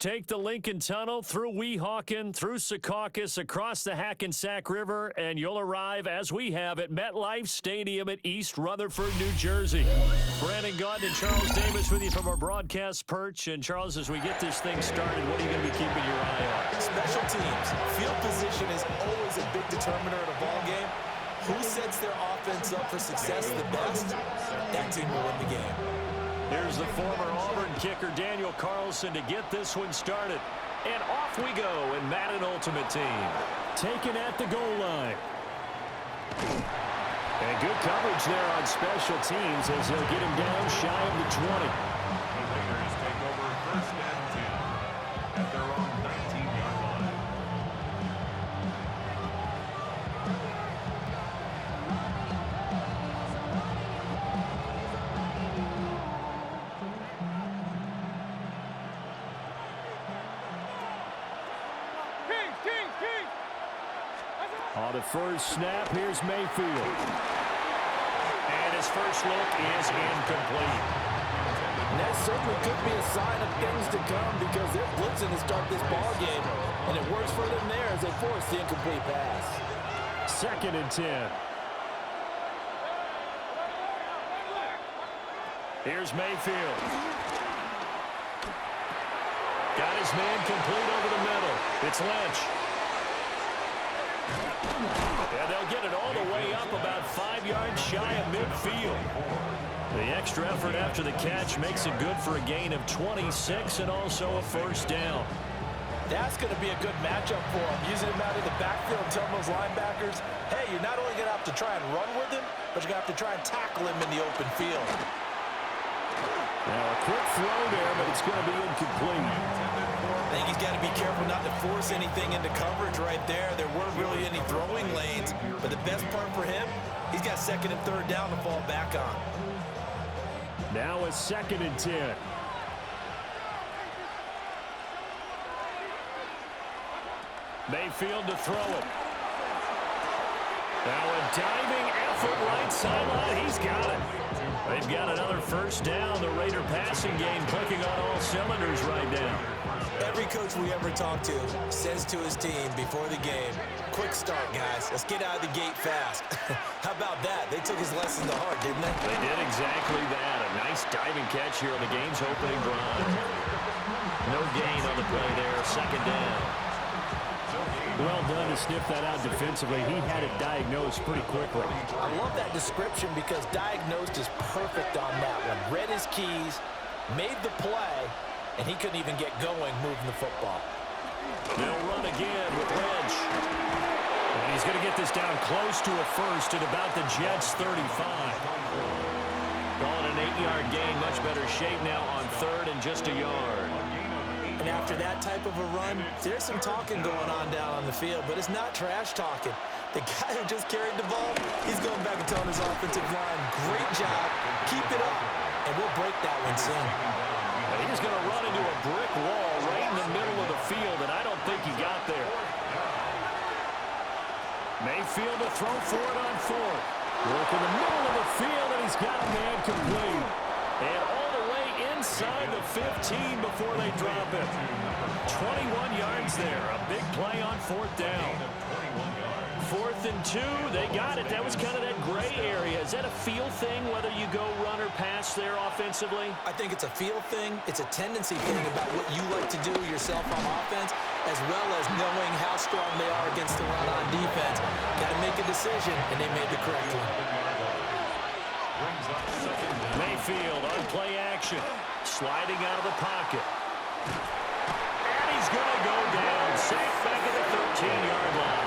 Take the Lincoln Tunnel through Weehawken, through Secaucus, across the Hackensack River, and you'll arrive, as we have, at MetLife Stadium at East Rutherford, New Jersey. Brandon Gaudin and Charles Davis with you from our broadcast perch. And, Charles, as we get this thing started, what are you going to be keeping your eye on? Special teams. Field position is always a big determiner in a ball game. Who sets their offense up for success the best, that team will win the game. Here's the former Auburn kicker, Daniel Carlson, to get this one started. And off we go in Madden Ultimate Team. Taken at the goal line. And good coverage there on special teams as they'll get him down shy of the 20. The Raiders take over first and 10 at their own 19-yard line. On the first snap, here's Mayfield. And his first look is incomplete. And that certainly could be a sign of things to come because they're blitzing to start this ball game, and it works for them there as they force the incomplete pass. 2nd and 10. Here's Mayfield. Got his man complete over the middle. It's Lynch. And they'll get it all the way up about 5 yards shy of midfield. The extra effort after the catch makes it good for a gain of 26 and also a first down. That's going to be a good matchup for him, using him out of the backfield, telling those linebackers, hey, you're not only going to have to try and run with him, but you're going to have to try and tackle him in the open field. Now a quick throw there, but it's going to be incomplete. I think he's got to be careful not to force anything into coverage right there. There weren't really any throwing lanes, but the best part for him, he's got 2nd and 3rd down to fall back on. Now a 2nd and 10. Mayfield to throw it. Now a diving effort right sideline. He's got it. They've got another first down. The Raider passing game clicking on all cylinders right now. Every coach we ever talk to says to his team before the game, quick start, guys. Let's get out of the gate fast. How about that? They took his lesson to heart, didn't they? They did exactly that. A nice diving catch here on the game's opening drive. No gain on the play there. 2nd down. Well done to sniff that out defensively. He had it diagnosed pretty quickly. I love that description because diagnosed is perfect on that one. Read his keys, made the play, and he couldn't even get going moving the football. They'll run again with Lynch. And he's going to get this down close to a first at about the Jets' 35. Calling an 8-yard gain, much better shape now on 3rd and just a yard. And after that type of a run, there's some talking going on down on the field, but it's not trash talking. The guy who just carried the ball, he's going back and telling his offensive line, great job, keep it up, and we'll break that one soon. And he's going to run into a brick wall right in the middle of the field, and I don't think he got there. Mayfield to throw for it on 4th. Work in the middle of the field, and he's got a man complete. And all the way inside the 15 before they drop it. 21 yards there. A big play on 4th down. 4th and 2. They got it. That was kind of that gray area. Is that a feel thing, whether you go run or pass there offensively? I think it's a feel thing. It's a tendency thing about what you like to do yourself on offense, as well as knowing how strong they are against the run on defense. Got to make a decision, and they made the correct one. Mayfield on play action. Sliding out of the pocket. And he's going to go down. Safe back at the 13-yard line.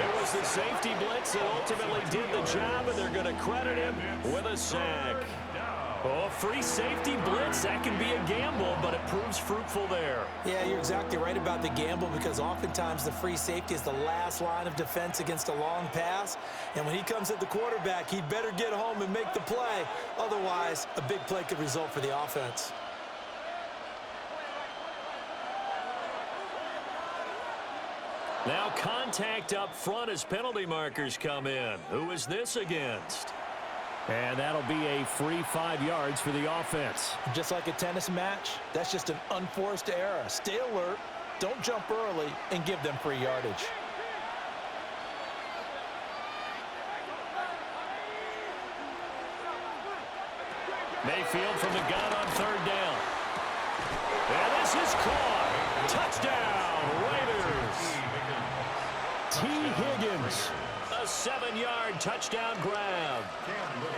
It was the safety blitz that ultimately did the job, and they're going to credit him with a sack. Oh, free safety blitz, that can be a gamble, but it proves fruitful there. Yeah, you're exactly right about the gamble because oftentimes the free safety is the last line of defense against a long pass. And when he comes at the quarterback, he'd better get home and make the play. Otherwise, a big play could result for the offense. Now contact up front as penalty markers come in. Who is this against? And that'll be a free 5 yards for the offense. Just like a tennis match, that's just an unforced error. Stay alert, don't jump early, and give them free yardage. Mayfield from the gun on 3rd down. And this is caught. Touchdown, Raiders. T. Higgins, a 7-yard touchdown grab.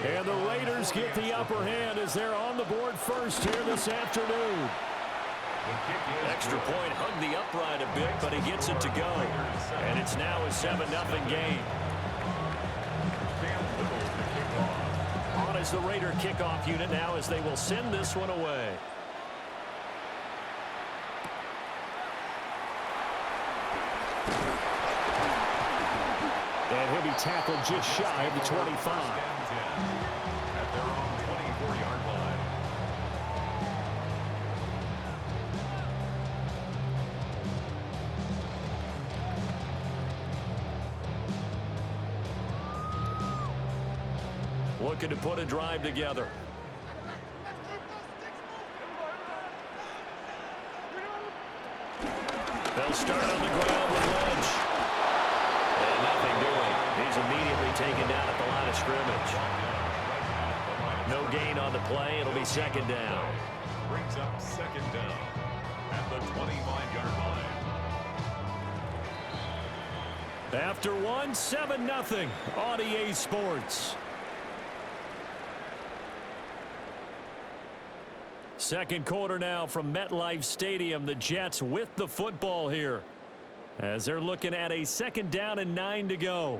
And the Raiders get the upper hand as they're on the board first here this afternoon. Extra point hugged the upright a bit, but he gets it to go. And it's now a 7-0 game. On is the Raider kickoff unit now as they will send this one away. And he'll be tackled just shy of the 25. At their own 24-yard line. Looking to put a drive together. They'll start on the ground with Lynch. And nothing doing. He's immediately taken down at the line of scrimmage. No gain on the play. It'll be 2nd down. Brings up 2nd down at the 25-yard line. After one, 7-0 on EA Sports. Second quarter now from MetLife Stadium. The Jets with the football here as they're looking at a 2nd down and 9 to go.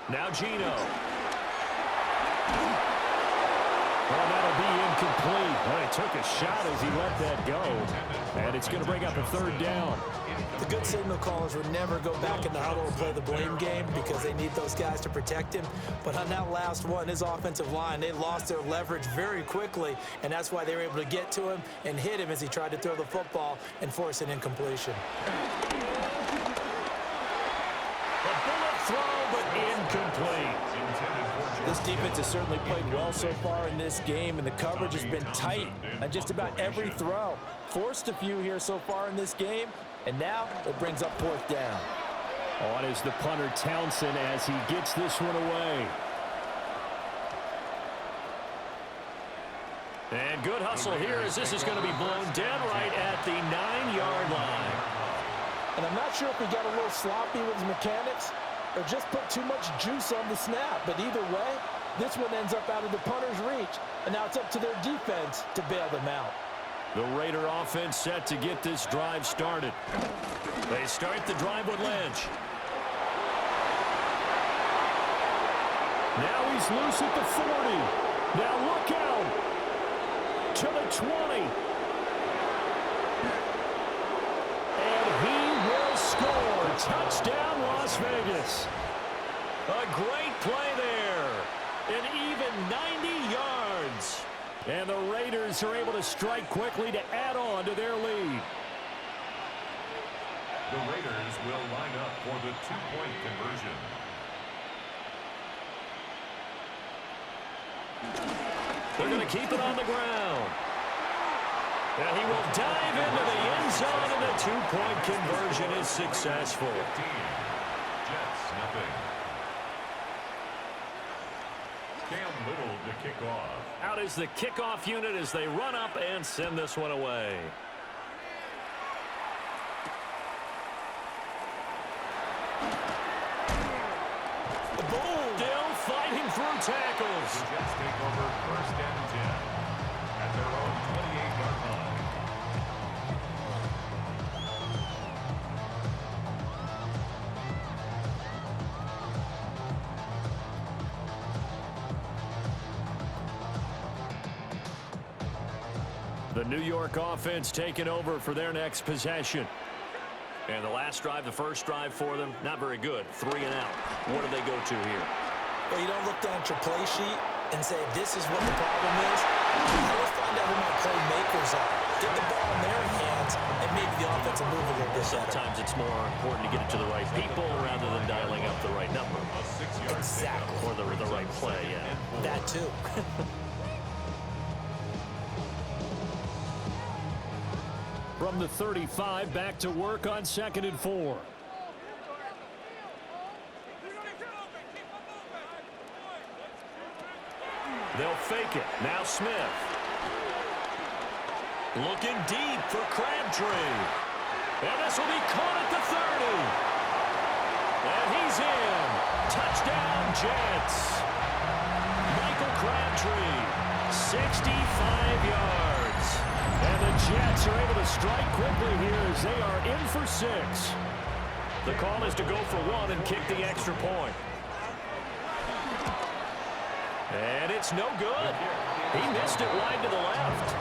Now Geno. Well, that'll be incomplete. Well, he took a shot as he let that go. And it's going to bring up a 3rd down. The good signal callers would never go back in the huddle and play the blame game because they need those guys to protect him. But on that last one, his offensive line, they lost their leverage very quickly, and that's why they were able to get to him and hit him as he tried to throw the football and force an incompletion. Throw, but incomplete. This defense has certainly played well so far in this game, and the coverage has been tight on just about every throw. Forced a few here so far in this game, and now it brings up 4th down. On is the punter Townsend as he gets this one away. And good hustle here as this is going to be blown dead right at the 9-yard line. And I'm not sure if he got a little sloppy with his mechanics or just put too much juice on the snap. But either way, this one ends up out of the punter's reach, and now it's up to their defense to bail them out. The Raider offense set to get this drive started. They start the drive with Lynch. Now he's loose at the 40. Now look out to the 20. And he will score. Touchdown, Las Vegas. A great play there. An even 90 yards. And the Raiders are able to strike quickly to add on to their lead. The Raiders will line up for the 2-point conversion. They're going to keep it on the ground. And he will dive into the end zone, and the 2-point conversion is successful. 15. Jets, nothing. Cam Little to kick off. Out is the kickoff unit as they run up and send this one away. Still fighting through tackles. The Jets take over 1st and 10 at their own 28-yard line. The New York offense taking over for their next possession. And the last drive, the first drive for them, not very good. 3 and out. What do they go to here? Well, you don't look down at your play sheet and say, this is what the problem is. Let's find out who my playmakers are. Get the ball in their hands, and maybe the offense will move a little bit better. Sometimes it's more important to get it to the right people rather than dialing up the right number. Exactly. Or the right play, yeah. That too. From the 35, back to work on 2nd and 4. They'll fake it. Now Smith. Looking deep for Crabtree. And this will be caught at the 30. And he's in. Touchdown, Jets. Michael Crabtree, 65 yards. And the Jets are able to strike quickly here as they are in for 6. The call is to go for 1 and kick the extra point. And it's no good. He missed it wide to the left.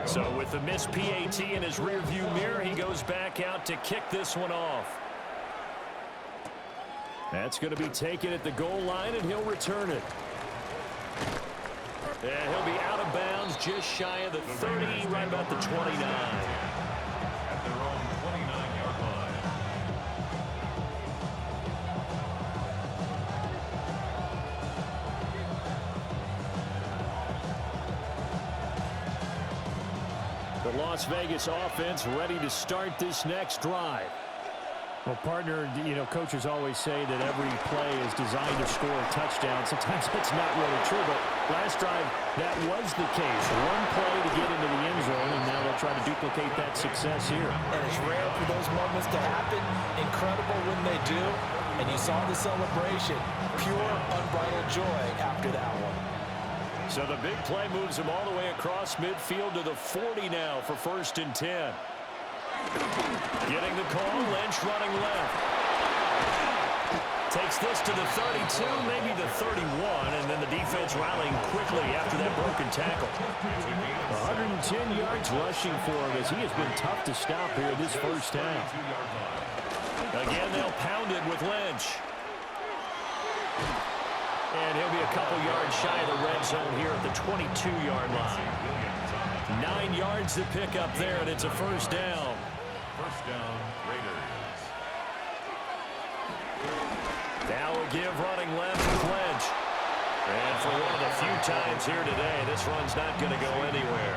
So with the missed PAT in his rearview mirror, he goes back out to kick this one off. That's going to be taken at the goal line, and he'll return it. And he'll be out of bounds just shy of the 30, right about the 29. At their own 29-yard line. The Las Vegas offense ready to start this next drive. Well, partner, coaches always say that every play is designed to score a touchdown. Sometimes that's not really true, but last drive, that was the case. One play to get into the end zone, and now they'll try to duplicate that success here. And it's rare for those moments to happen. Incredible when they do. And you saw the celebration. Pure, unbridled joy after that one. So the big play moves him all the way across midfield to the 40 now for 1st and 10. Getting the call, Lynch running left. Takes this to the 32, maybe the 31, and then the defense rallying quickly after that broken tackle. 110 yards rushing for him as he has been tough to stop here this first half. Again, they'll pound it with Lynch. And he'll be a couple yards shy of the red zone here at the 22-yard line. 9 yards to pick up there, and it's a first down. First down, Raiders. Now a give running left with Lynch. And for one of the few times here today, this run's not going to go anywhere.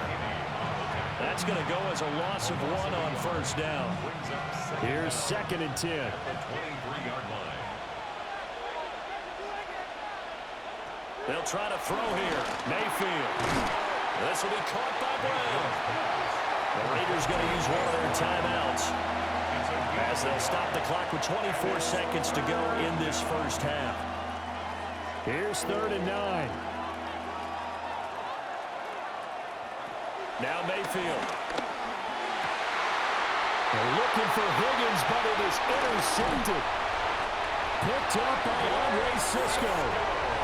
That's going to go as a loss of 1 on first down. Here's 2nd and 10. At the 23-yard line. They'll try to throw here. Mayfield. This will be caught by Brown. The Raiders going to use one of their timeouts as they'll stop the clock with 24 seconds to go in this first half. Here's 3rd and 9. Now Mayfield. They're looking for Higgins, but it is intercepted. Picked up by Andre Cisco.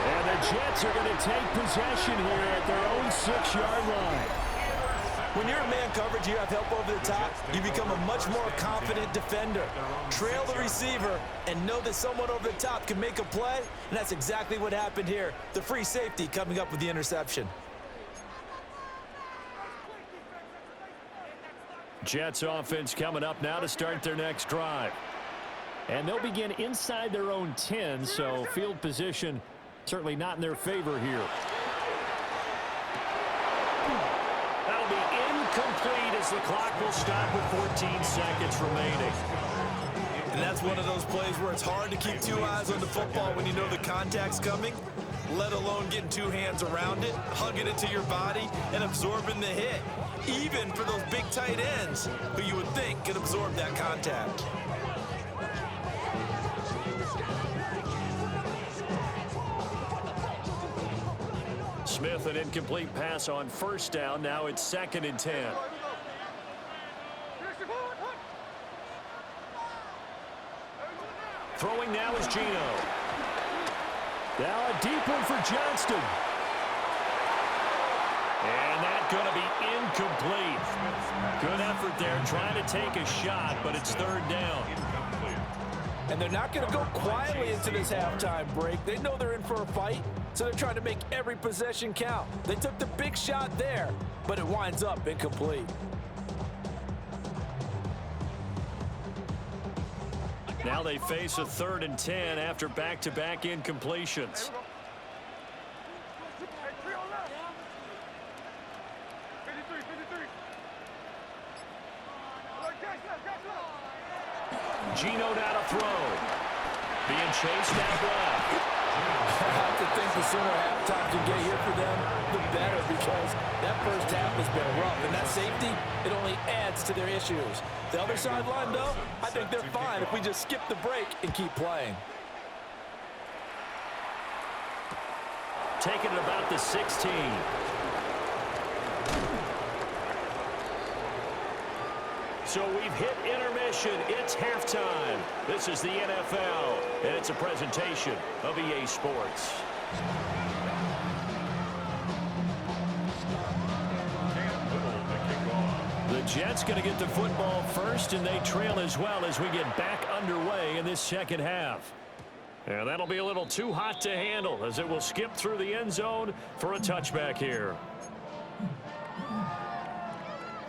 And the Jets are going to take possession here at their own 6-yard line. When you're in man coverage, you have help over the top, you become a much more confident defender. Trail the receiver and know that someone over the top can make a play, and that's exactly what happened here. The free safety coming up with the interception. Jets offense coming up now to start their next drive. And they'll begin inside their own 10, so field position certainly not in their favor here. That'll be incomplete as the clock will stop with 14 seconds remaining. And that's one of those plays where it's hard to keep 2 eyes on the football when you know the contact's coming, let alone getting 2 hands around it, hugging it to your body, and absorbing the hit. Even for those big tight ends who you would think could absorb that contact. Smith, an incomplete pass on first down. Now it's 2nd and 10. Throwing now is Geno. Now a deep one for Johnston. And that's going to be incomplete. Good effort there, trying to take a shot, but it's 3rd down. And they're not going to go quietly into this halftime break. They know they're in for a fight, so they're trying to make every possession count. They took the big shot there, but it winds up incomplete. Now they face a 3rd and 10 after back-to-back incompletions. Geno now to throw. Being chased out left. I have to think the sooner halftime can get here for them, the better, because that first half has been rough. And that safety, it only adds to their issues. The other sideline, though, I think they're fine if we just skip the break and keep playing. Taking it about the 16. So we've hit intermission. It's halftime. This is the NFL, and it's a presentation of EA Sports. The Jets going to get the football first, and they trail as well as we get back underway in this second half. And that'll be a little too hot to handle as it will skip through the end zone for a touchback here.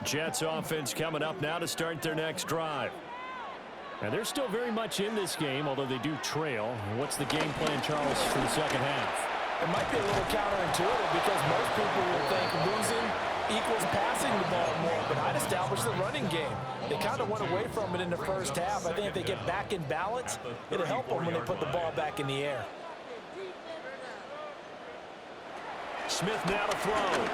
Jets offense coming up now to start their next drive. And they're still very much in this game, although they do trail. What's the game plan, Charles, for the second half? It might be a little counterintuitive because most people will think losing equals passing the ball more, but I'd establish the running game. They kind of went away from it in the first half. I think if they get back in balance, it'll help them when they put the ball back in the air. Smith now to throw.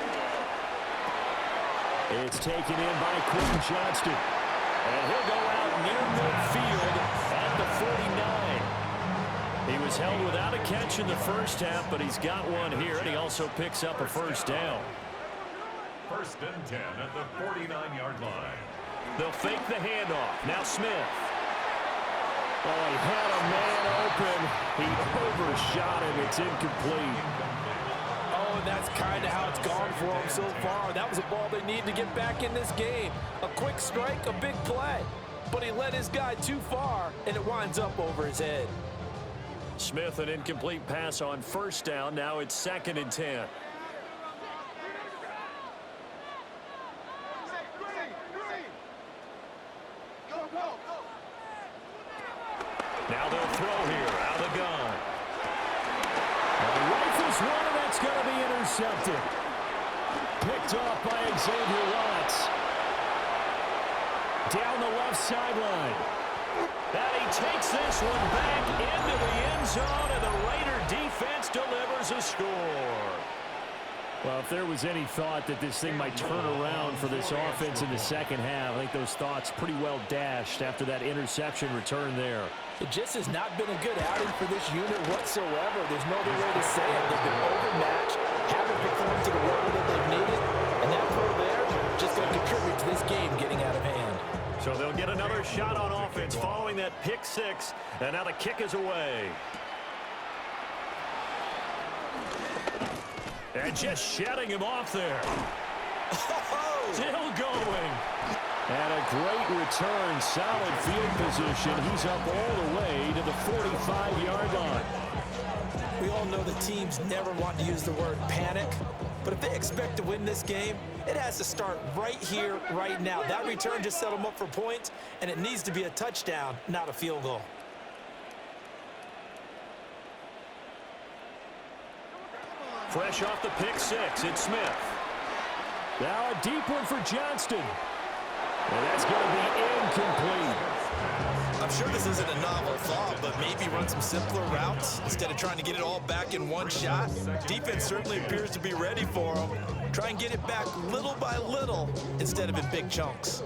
It's taken in by Quentin Johnston. And he'll go out near midfield at the 49. He was held without a catch in the first half, but he's got one here, and he also picks up a first down. 1st and 10 at the 49-yard line. They'll fake the handoff. Now Smith. Oh, he had a man open. He overshot him. It's incomplete. Oh, and that's kind of how it's gone for them so far. That was a ball they need to get back in this game. A quick strike, a big play. But he led his guy too far, and it winds up over his head. Smith, an incomplete pass on first down. Now it's 2nd and 10. Now they'll throw here out of the gun. And rifles one, and that's going to be intercepted. Picked off by Xavier Watts. Down the left sideline. And he takes this one back into the end zone, and the Raider defense delivers a score. Well, if there was any thought that this thing might turn around for this offense in the second half, I think those thoughts pretty well dashed after that interception return there. It just has not been a good outing for this unit whatsoever. There's no other way to say it. They've been overmatched, haven't performed to the level that they've needed, and that throw there just going to contribute to this game getting out of hand. So they'll get another shot on offense following that pick six, and now the kick is away. And just shedding him off there. Still going. And a great return, solid field position. He's up all the way to the 45-yard line. We all know the teams never want to use the word panic, but if they expect to win this game, it has to start right here, right now. That return just set them up for points, and it needs to be a touchdown, not a field goal. Fresh off the pick six, it's Smith. Now a deep one for Johnston. And that's going to be incomplete. I'm sure this isn't a novel thought, but maybe run some simpler routes instead of trying to get it all back in one shot. Defense certainly appears to be ready for them. Try and get it back little by little instead of in big chunks.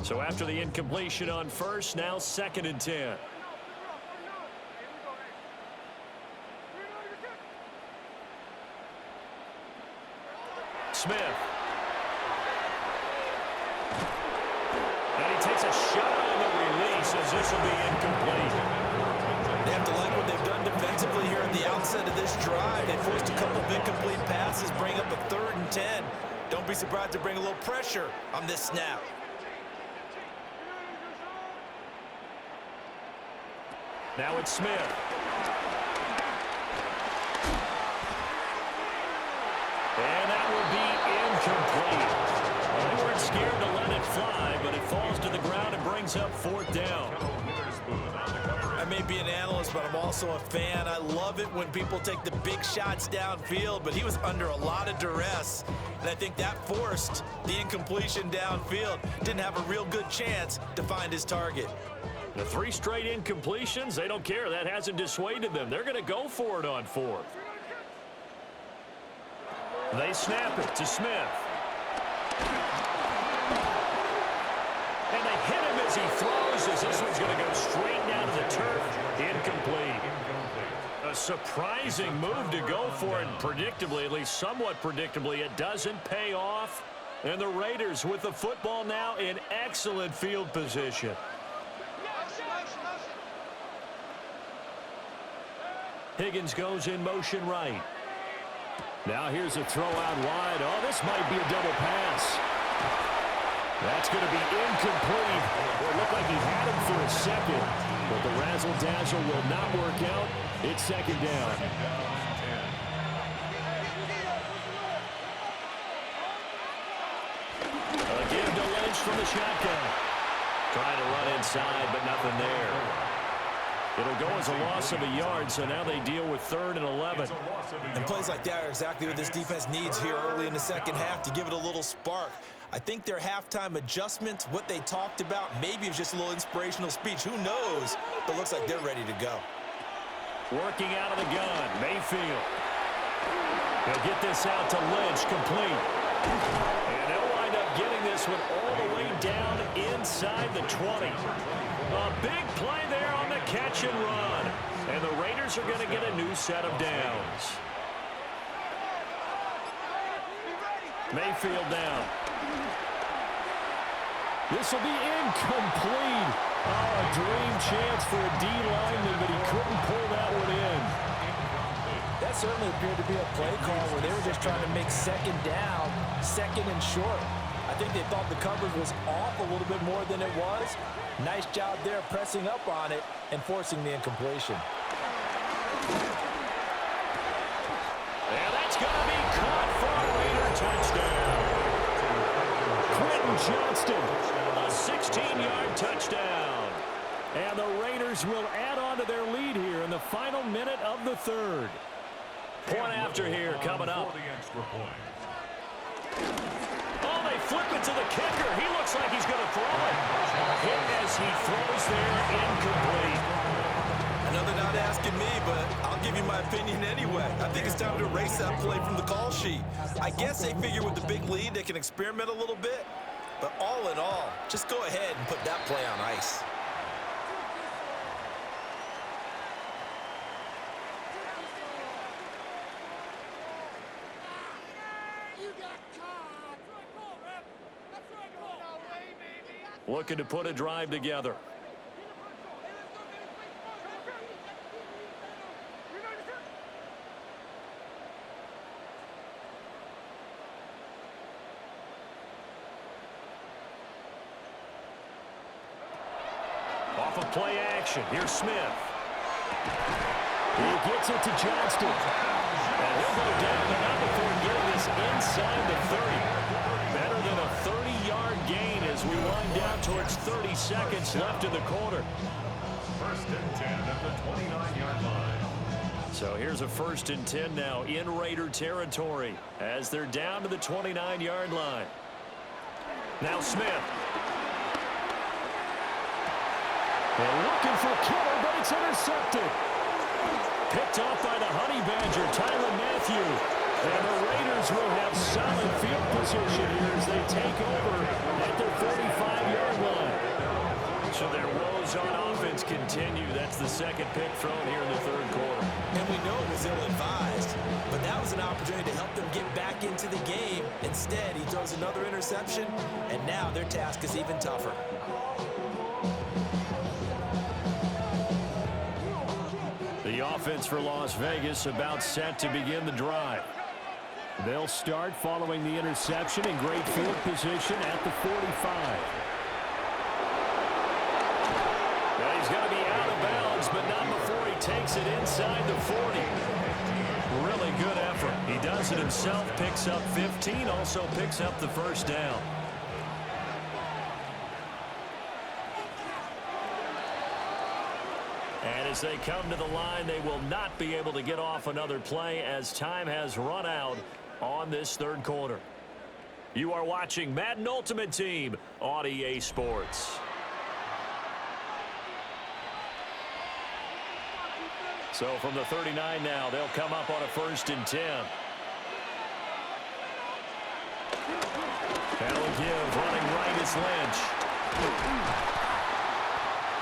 So after the incompletion on first, now 2nd and 10. Smith. And he takes a shot on the release as this will be incomplete. They have to like what they've done defensively here at the outset of this drive. They forced a couple of incomplete passes, bring up a 3rd and 10. Don't be surprised to bring a little pressure on this snap. Now it's Smith. And that will be incomplete. Well, they weren't scared to let it fly, but it falls to the ground and brings up 4th down. I may be an analyst, but I'm also a fan. I love it when people take the big shots downfield, but he was under a lot of duress, and I think that forced the incompletion downfield. Didn't have a real good chance to find his target. The 3 straight incompletions, they don't care. That hasn't dissuaded them. They're going to go for it on 4th. They snap it to Smith. And they hit him as he throws, as this one's going to go straight down to the turf. Incomplete. A surprising move to go for it, and predictably, at least somewhat predictably, it doesn't pay off. And the Raiders with the football now in excellent field position. Higgins goes in motion right. Now here's a throw out wide. Oh, this might be a double pass. That's going to be incomplete. Well, it looked like he had him for a second, but the razzle-dazzle will not work out. It's 2nd down. A give to Lynch from the shotgun. Trying to run inside, but nothing there. It'll go as a loss of a yard, so now they deal with 3rd and 11. And plays like that are exactly what this defense needs here early in the second half to give it a little spark. I think their halftime adjustments, what they talked about, maybe it's just a little inspirational speech. Who knows? But looks like they're ready to go. Working out of the gun, Mayfield. He'll get this out to Lynch, complete. And they'll wind up getting this one all the way down inside the 20. A big play there on the catch and run. And the Raiders are going to get a new set of downs. Mayfield down. This will be incomplete. Oh, a dream chance for a D lineman, but he couldn't pull that one in. That certainly appeared to be a play call where they were just trying to make 2nd down, 2nd and short. I think they thought the coverage was off a little bit more than it was. Nice job there pressing up on it and forcing the incompletion. And that's going to be caught for a Raider touchdown. Quentin Johnston, a 16-yard touchdown. And the Raiders will add on to their lead here in the final minute of the 3rd. Point after here coming up. Oh, they flip it to the kicker. He looks like he's going to throw it. Hit as he throws there, incomplete. Another not asking me, but I'll give you my opinion anyway. I think it's time to erase that play from the call sheet. I guess they figure with the big lead they can experiment a little bit. But all in all, just go ahead and put that play on ice. Looking to put a drive together. Off of play action. Here's Smith. He gets it to Johnston. And he'll go down, but not before getting this inside the 30. Better than a 30-yard gain as we wind down towards 30 seconds left in the quarter. 1st and 10 at the 29-yard line. So here's a 1st and 10 now in Raider territory as they're down to the 29-yard line. Now Smith. And looking for Kittle, but it's intercepted. Picked off by the Honey Badger, Tyrann Mathieu. And the Raiders will have solid field position here as they take over at their 45-yard line. So their woes on offense continue. That's the 2nd pick thrown here in the 3rd quarter. And we know it was ill-advised, but that was an opportunity to help them get back into the game and Instead, he throws another interception, and now their task is even tougher. The offense for Las Vegas about set to begin the drive. They'll start following the interception in great field position at the 45. Now he's going to be out of bounds, but not before he takes it inside the 40. Really good effort. He does it himself, picks up 15, also picks up the first down. And as they come to the line, they will not be able to get off another play as time has run out on this third quarter. You are watching Madden Ultimate Team on EA Sports. So from the 39 now, they'll come up on a 1st and 10. That'll give running right is Lynch.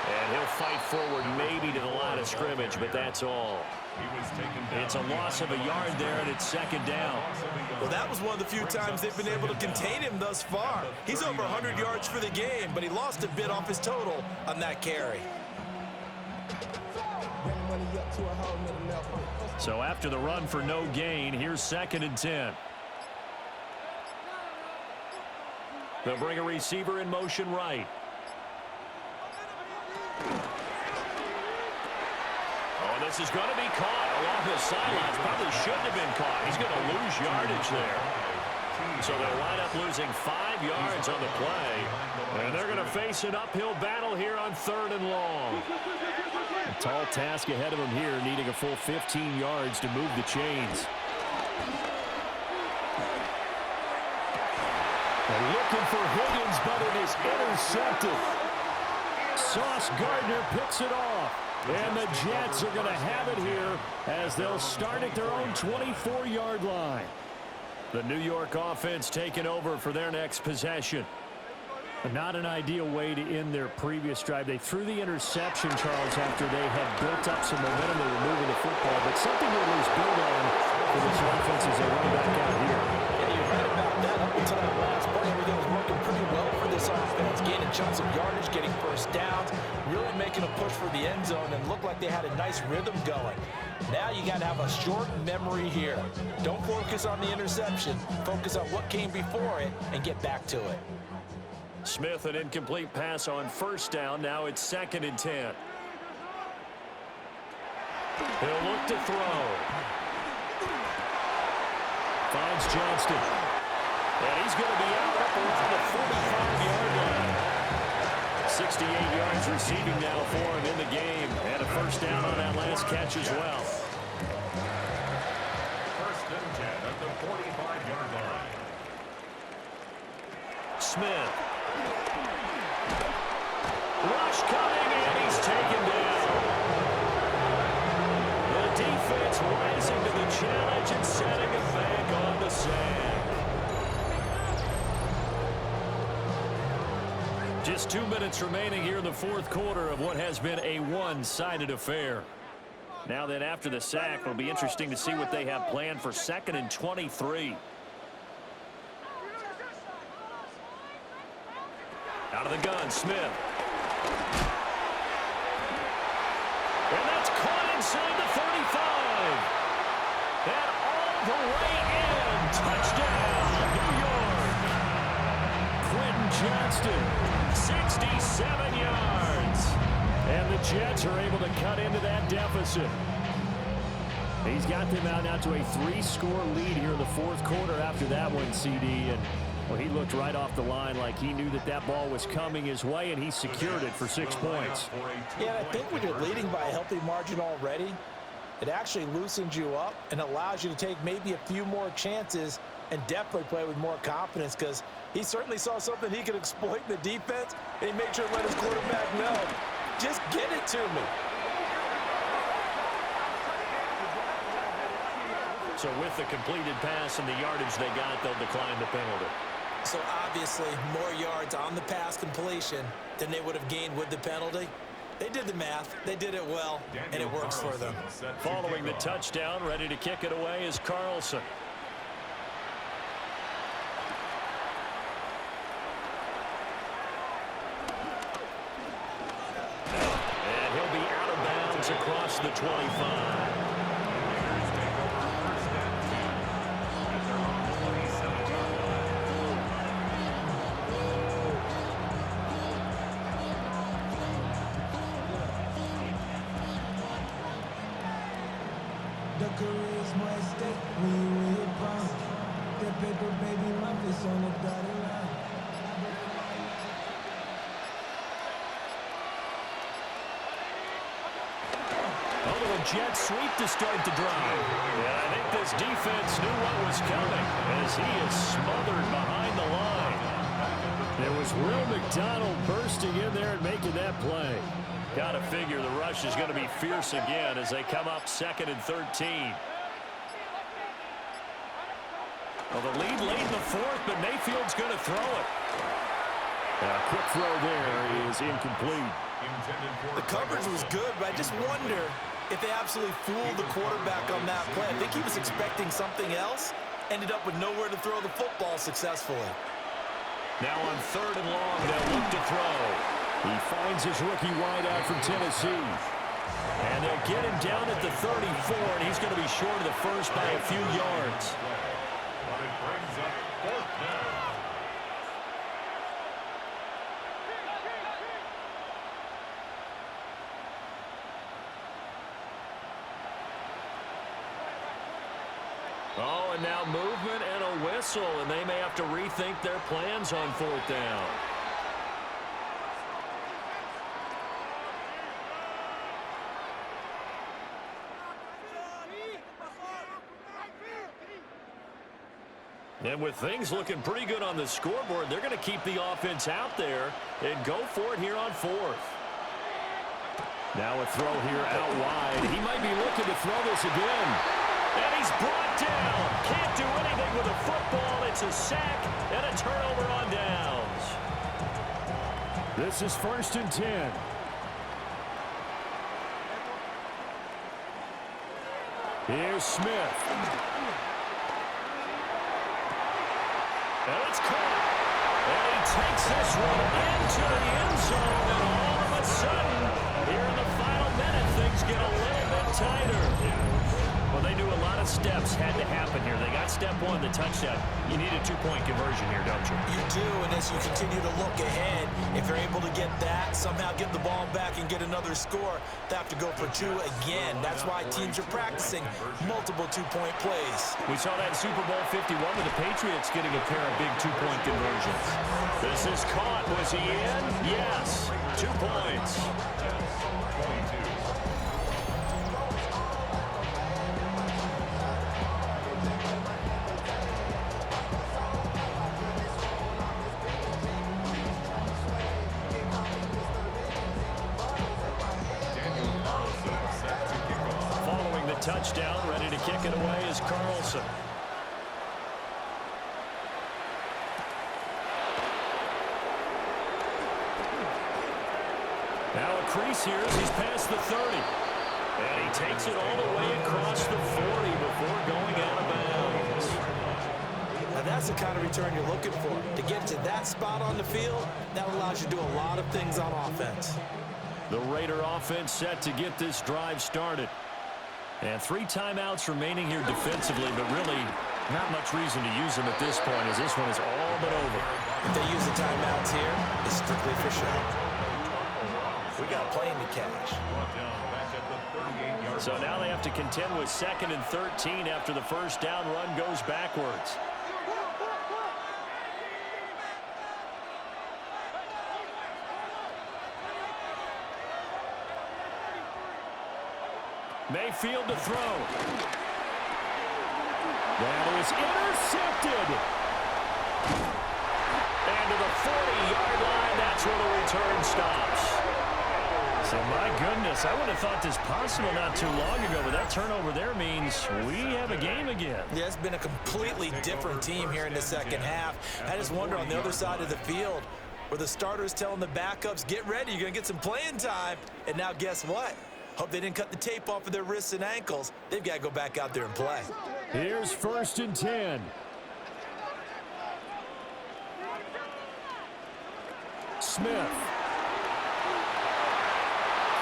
And he'll fight forward maybe to the line of scrimmage, but that's all. It's a loss of a yard there, and it's 2nd down. Well, that was one of the few times they've been able to contain him thus far. He's over 100 yards for the game, but he lost a bit off his total on that carry. So after the run for no gain, here's 2nd and 10. They'll bring a receiver in motion right. Oh, this is going to be caught along the sidelines. Probably shouldn't have been caught. He's going to lose yardage there. So they'll wind up losing 5 yards on the play. And they're going to face an uphill battle here on 3rd and long. A tall task ahead of him here, needing a full 15 yards to move the chains. They're looking for Higgins, but it is intercepted. Sauce Gardner picks it off. And the Jets are going to have it here as they'll start at their own 24-yard line. The New York offense taking over for their next possession. Not an ideal way to end their previous drive. They threw the interception, Charles, after they had built up some momentum. They were moving the football, but something to at least build on for this offense as they run back out here. And you're right about that. Up until that last play, everything was working pretty well for this offense. Gaining chunks of yardage, getting first downs, really making a push for the end zone, and looked like they had a nice rhythm going. Now you got to have a short memory here. Don't focus on the interception. Focus on what came before it and get back to it. Smith, an incomplete pass on 1st down. Now it's 2nd and 10. He'll look to throw. Finds Johnston. And he's going to be out up around the 45-yard line. 68 yards receiving now for him in the game. And a 1st down on that last catch as well. 1st and 10 at the 45-yard line. Smith. Rush coming, and he's taken down. The defense rising to the challenge and setting it back on the sand. Just 2 minutes remaining here in the 4th quarter of what has been a one-sided affair. Now then, after the sack, it'll be interesting to see what they have planned for 2nd and 23. Out of the gun, Smith. And that's caught inside the 35. And all the way in. Touchdown, New York. Quentin Johnston, 67 yards. And the Jets are able to cut into that deficit. He's got them out now to a 3-score lead here in the 4th quarter after that one, CD. And well, he looked right off the line like he knew that that ball was coming his way, and he secured it for 6 points. Yeah, I think when you're leading by a healthy margin already, it actually loosens you up and allows you to take maybe a few more chances and definitely play with more confidence, because he certainly saw something he could exploit in the defense, and he made sure to let his quarterback know, just get it to me. So with the completed pass and the yardage they got, they'll decline the penalty. So obviously more yards on the pass completion than they would have gained with the penalty. They did the math, they did it well, and it works for them. Following the touchdown, ready to kick it away is Carlson. the 25. Raiders take over first and 10 at their own 27-yard line. The charisma at stake when you win your prime. That paper, baby, my face on the dotted line. A little jet sweep to start the drive. And I think this defense knew what was coming as he is smothered behind the line. It was Will McDonald bursting in there and making that play. Got to figure the rush is going to be fierce again as they come up 2nd and 13. Well, the lead late in the 4th, but Mayfield's going to throw it. A quick throw there is incomplete. The coverage was good, but I just wonder if they absolutely fooled the quarterback on that play. I think he was expecting something else, ended up with nowhere to throw the football successfully. Now on 3rd and long, they'll look to throw. He finds his rookie wideout from Tennessee. And they'll get him down at the 34, and he's going to be short of the first by a few yards. But it brings up 4th down. Oh, and now movement and a whistle, and they may have to rethink their plans on 4th down. And with things looking pretty good on the scoreboard, they're going to keep the offense out there and go for it here on 4th. Now a throw here out wide. He might be looking to throw this again. And he's brought down. Can't do anything with a football. It's a sack and a turnover on downs. This is 1st and 10. Here's Smith. And it's caught. And he takes this one into the end zone. And all of a sudden, here in the final minute, things get a little bit tighter. Well, they knew a lot of steps had to happen here. They got step 1, the touchdown. You need a 2-point conversion here, don't you? You do, and as you continue to look ahead, if you're able to get that, somehow get the ball back and get another score, they have to go for 2 again. That's why teams are practicing multiple 2-point plays. We saw that in Super Bowl 51 with the Patriots getting a pair of big 2-point conversions. This is caught. Was he in? Yes. 2 points. 22. Touchdown, ready to kick it away is Carlson. Now a crease here as he's past the 30. And he takes it all the way across the 40 before going out of bounds. Now that's the kind of return you're looking for. To get to that spot on the field, that allows you to do a lot of things on offense. The Raider offense set to get this drive started. And 3 timeouts remaining here defensively, but really not much reason to use them at this point as this one is all but over. If they use the timeouts here, it's strictly for show. We got a plane to catch. So now they have to contend with 2nd and 13 after the first down run goes backwards. Mayfield to throw. That is intercepted. And to the 40-yard line, that's where the return stops. So, my goodness, I would have thought this possible not too long ago, but that turnover there means we have a game again. Yeah, it's been a completely different team here in the second half. I just wonder on the other side of the field where the starters telling the backups, get ready, you're going to get some playing time. And now guess what? Hope they didn't cut the tape off of their wrists and ankles. They've got to go back out there and play. Here's 1st and 10. Smith.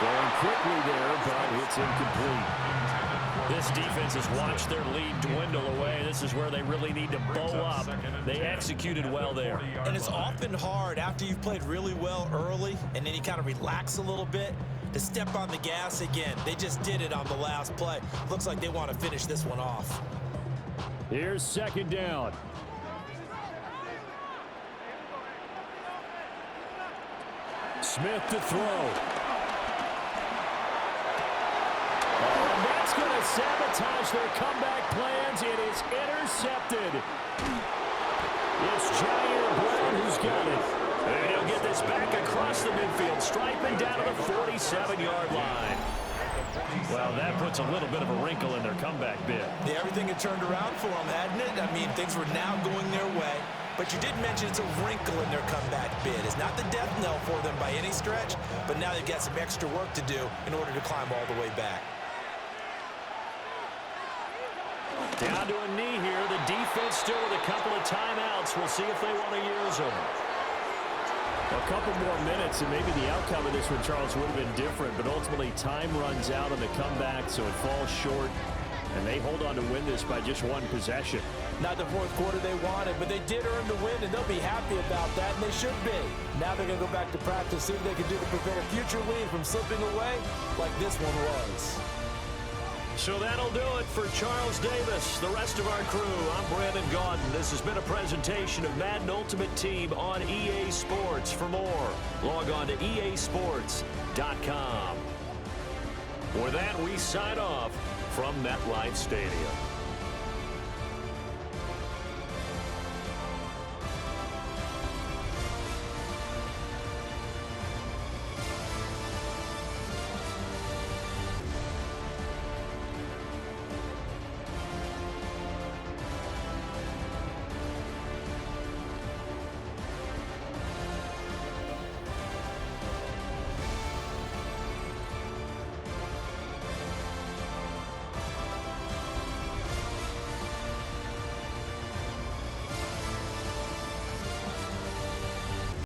Throwing quickly there, but it's incomplete. This defense has watched their lead dwindle away. This is where they really need to bow up. They executed well there. And it's often hard after you've played really well early and then you kind of relax a little bit to step on the gas again. They just did it on the last play. Looks like they want to finish this one off. Here's second down. Smith to throw. And that's going to sabotage their comeback plans. It is intercepted. It's Jair Brown who's got it. And he'll get this back across the midfield, striping down to the 47-yard line. Well, that puts a little bit of a wrinkle in their comeback bid. Yeah, everything had turned around for them, hadn't it? I mean, things were now going their way. But you did mention it's a wrinkle in their comeback bid. It's not the death knell for them by any stretch, but now they've got some extra work to do in order to climb all the way back. Down to a knee here. The defense still with a couple of timeouts. We'll see if they want to use them. A couple more minutes, and maybe the outcome of this one, Charles, would have been different. But ultimately, time runs out on the comeback, so it falls short. And they hold on to win this by just one possession. Not the fourth quarter they wanted, but they did earn the win, and they'll be happy about that, and they should be. Now they're going to go back to practice, see what they can do to prevent a future lead from slipping away like this one was. So that'll do it for Charles Davis, the rest of our crew. I'm Brandon Gaudin. This has been a presentation of Madden Ultimate Team on EA Sports. For more, log on to easports.com. For that, we sign off from MetLife Stadium.